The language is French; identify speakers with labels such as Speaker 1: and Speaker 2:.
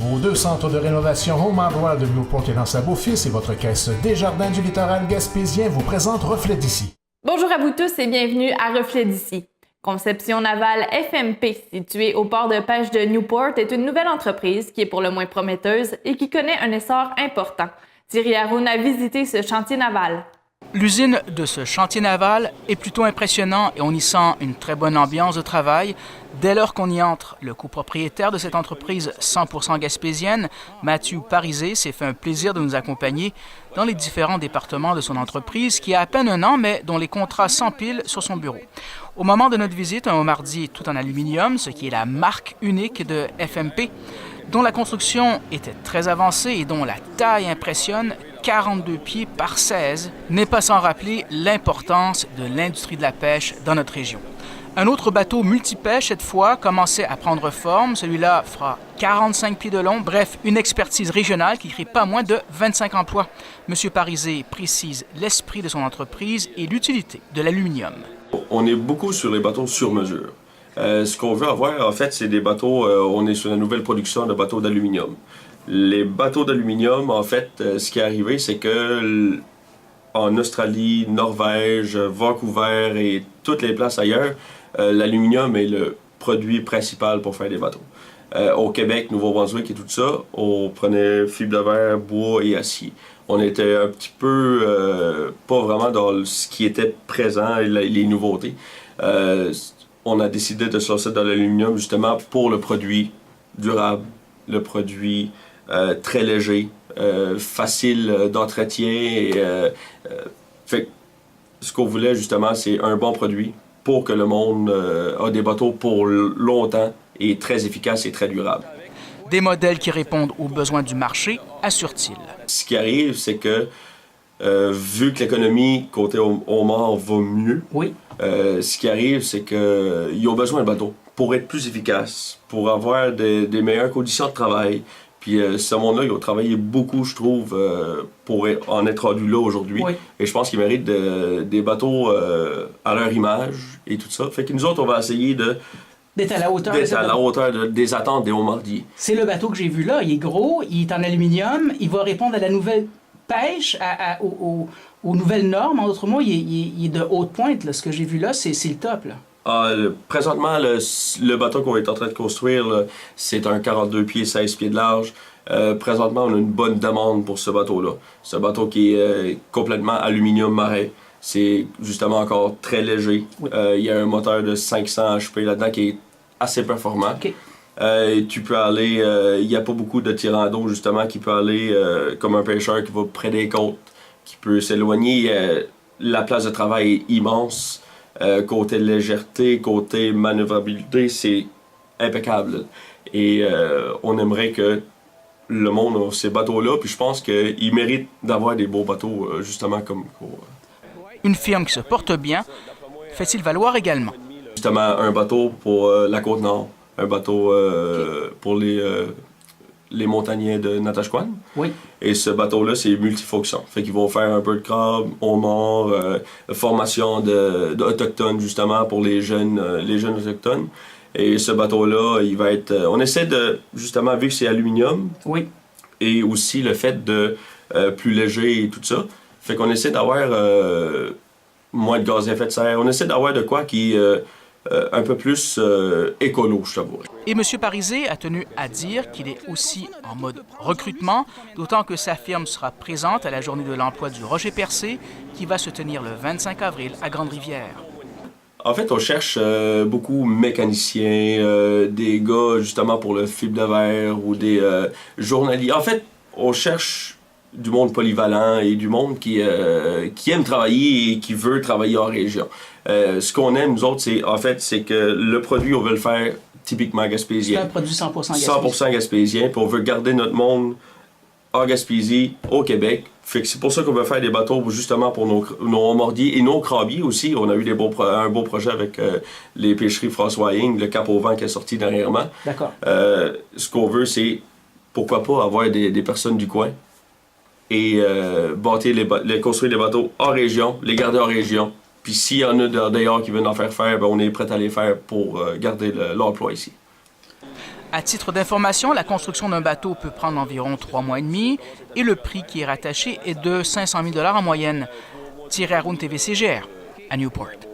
Speaker 1: Vos 2 centres de rénovation Home Hardware de Newport et dans sa Beau-Fils et votre caisse Desjardins du littoral gaspésien vous présentent Reflet d'ici.
Speaker 2: Bonjour à vous tous et bienvenue à Reflet d'ici. Conception navale FMP, située au port de pêche de Newport, est une nouvelle entreprise qui est pour le moins prometteuse et qui connaît un essor important. Thierry Haroun a visité ce chantier naval.
Speaker 3: L'usine de ce chantier naval est plutôt impressionnant et on y sent une très bonne ambiance de travail. Dès lors qu'on y entre, le copropriétaire de cette entreprise 100% gaspésienne, Mathieu Parisé, s'est fait un plaisir de nous accompagner dans les différents départements de son entreprise qui a à peine un an, mais dont les contrats s'empilent sur son bureau. Au moment de notre visite, un homardier tout en aluminium, ce qui est la marque unique de FMP, dont la construction était très avancée et dont la taille impressionne, 42 pieds par 16, n'est pas sans rappeler l'importance de l'industrie de la pêche dans notre région. Un autre bateau multipêche, cette fois, commençait à prendre forme. Celui-là fera 45 pieds de long. Bref, une expertise régionale qui crée pas moins de 25 emplois. M. Parisé précise l'esprit de son entreprise et l'utilité de l'aluminium.
Speaker 4: On est beaucoup sur les bateaux sur mesure. Ce qu'on veut avoir, en fait, c'est des bateaux, on est sur la nouvelle production de bateaux d'aluminium. Les bateaux d'aluminium, en fait, ce qui est arrivé, c'est que en Australie, Norvège, Vancouver et toutes les places ailleurs, l'aluminium est le produit principal pour faire des bateaux. Au Québec, Nouveau-Brunswick et tout ça, on prenait fibre de verre, bois et acier. On était un petit peu pas vraiment dans ce qui était présent, les nouveautés. On a décidé de sortir dans l'aluminium justement pour le produit durable, le produit très léger, facile d'entretien. Fait ce qu'on voulait justement, c'est un bon produit pour que le monde a des bateaux pour longtemps et très efficaces et très durables.
Speaker 3: Des modèles qui répondent aux besoins du marché, assure-t-il.
Speaker 4: Ce qui arrive, c'est que vu que l'économie côté homard va mieux,
Speaker 3: oui.
Speaker 4: Ce qui arrive, c'est qu'ils ont besoin de bateaux pour être plus efficaces, pour avoir des meilleures conditions de travail. Puis ce monde-là, ils ont travaillé beaucoup, je trouve, pour en être rendu là aujourd'hui. Oui. Et je pense qu'ils méritent des bateaux à leur image et tout ça. Fait que nous autres, on va essayer
Speaker 5: d'être à la hauteur,
Speaker 4: des attentes des homardiers.
Speaker 5: C'est le bateau que j'ai vu là. Il est gros, il est en aluminium, il va répondre à la nouvelle pêche, aux nouvelles normes. En d'autres mots, il est de haute pointe. Là. Ce que j'ai vu là, c'est le top. Là.
Speaker 4: Présentement, le bateau qu'on est en train de construire, là, c'est un 42 pieds, 16 pieds de large. Présentement, on a une bonne demande pour ce bateau-là. Ce bateau qui est complètement aluminium marais. C'est justement encore très léger. Oui. Il y a un moteur de 500 HP là-dedans qui est assez performant. Okay. Tu peux aller, il n'y a pas beaucoup de tirants d'eau justement qui peut aller comme un pêcheur qui va près des côtes, qui peut s'éloigner. La place de travail est immense. Côté légèreté, côté manœuvrabilité, c'est impeccable. Et on aimerait que le monde a ces bateaux-là, puis je pense qu'ils méritent d'avoir des beaux bateaux justement comme...
Speaker 3: Une firme qui se porte bien, fait-il valoir également?
Speaker 4: Justement, un bateau pour la Côte-Nord, un bateau pour les montagnais de Natashquan. Oui. Et ce bateau-là, c'est multifonction. Fait qu'ils vont faire un peu de crabe, homard, formation d'Autochtones, justement, pour les jeunes Autochtones. Et ce bateau-là, il va être... on essaie de, justement, vu que c'est aluminium, oui. Et aussi le fait de plus léger et tout ça, fait qu'on essaie d'avoir moins de gaz à effet de serre. On essaie d'avoir de quoi qui est un peu plus écolo, je t'avoue.
Speaker 3: Et M. Parisé a tenu à dire qu'il est aussi en mode recrutement, d'autant que sa firme sera présente à la Journée de l'emploi du Rocher-Percé, qui va se tenir le 25 avril à Grande-Rivière.
Speaker 4: En fait, on cherche beaucoup mécaniciens, des gars justement pour le fibre de verre ou des journaliers. En fait, on cherche du monde polyvalent et du monde qui aime travailler et qui veut travailler en région. Ce qu'on aime, nous autres, c'est que le produit, on veut le faire typiquement gaspésien.
Speaker 5: C'est un produit 100% gaspésien.
Speaker 4: 100% gaspésien, puis on veut garder notre monde en Gaspésie, au Québec. Fait que c'est pour ça qu'on veut faire des bateaux justement pour nos homardiers et nos crabiers aussi. On a eu un beau projet avec les pêcheries François Hing, le Cap au vent qui est sorti dernièrement.
Speaker 5: D'accord.
Speaker 4: Ce qu'on veut, c'est pourquoi pas avoir des personnes du coin et construire des bateaux en région, les garder en région. Puis s'il y en a d'ailleurs qui veulent en faire, ben on est prêt à les faire pour garder l'emploi ici.
Speaker 3: À titre d'information, la construction d'un bateau peut prendre environ 3 mois et demi et le prix qui est rattaché est de 500 000 $ en moyenne. Thierry Haroun, TVCGR, à Newport.